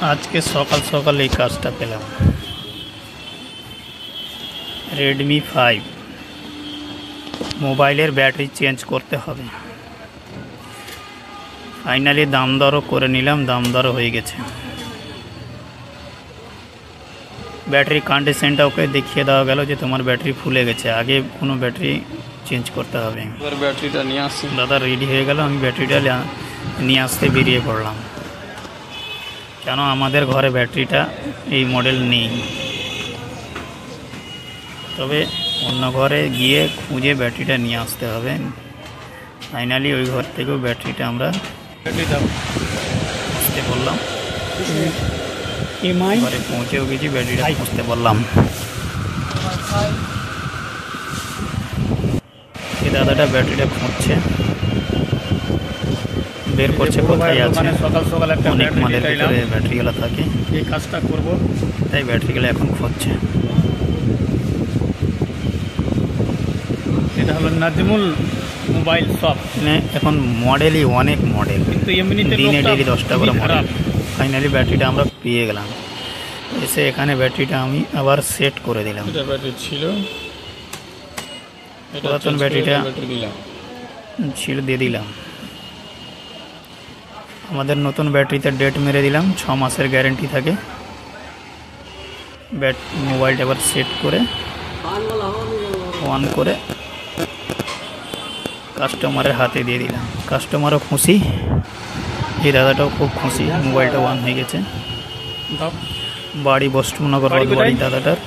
আজকে সকাল সকাল এই কাজটা পেলাম। রেডমি 5 মোবাইলের ব্যাটারি চেঞ্জ করতে হবে। ফাইনালি দাম দরও করে নিলাম, দাম দরও হয়ে গেছে। ব্যাটারি কন্ডিশনটা ওকে দেখিয়ে দেওয়া গেল যে তোমার ব্যাটারি ফুলে গেছে, আগে কোনো ব্যাটারি চেঞ্জ করতে হবে। ব্যাটারিটা নিয়ে আসছি, দাদা রেডি হয়ে গেল, আমি ব্যাটারিটা নিয়ে আসতে বেরিয়ে পড়লাম। কেন আমাদের ঘরে ব্যাটারিটা এই মডেল নেই, তবে অন্য ঘরে গিয়ে খুঁজে ব্যাটারিটা নিয়ে আসতে হবে। ফাইনালি ওই ঘর থেকেও ব্যাটারিটা আমরা খুঁজতে বললাম, ঘরে পৌঁছেও গেছি, ব্যাটারিটা খুঁজতে বললাম। এই দাদাটা ব্যাটারিটা খুঁজছে, বের করছে কোথায় আছে। সকাল সকাল একটা অনেক মালের ভিতরে ব্যাটারিগুলো থাকে, এই কাজটা করবো তাই ব্যাটারিগুলো এখন খুঁজছে। এটা হলো নাজিমুল মোবাইল শপ। এখন মডেলই অনেক মডেল, কিন্তু এমনিতে দিনে ডেলি 10টা করে মডেল। ফাইনালি ব্যাটারিটা আমরা পেয়ে গেলাম। এসে এখানে ব্যাটারিটা আমি আবার সেট করে দিলাম। এটা ব্যাটারি ছিল, পুরাতন ব্যাটারিটা ছিল দিয়ে দিলাম। আমাদের নতুন ব্যাটারিতে ডেট মেরে দিলাম, 6 মাসের গ্যারেন্টি থাকে। মোবাইলটা এবার সেট করে অন করে কাস্টমারের হাতে দিয়ে দিলাম। কাস্টমারও খুশি, এই দাদাটাও খুব খুশি, মোবাইলটা অন হয়ে গেছে। বাড়ি বষ্টনগর বাড়ি দাদাটার।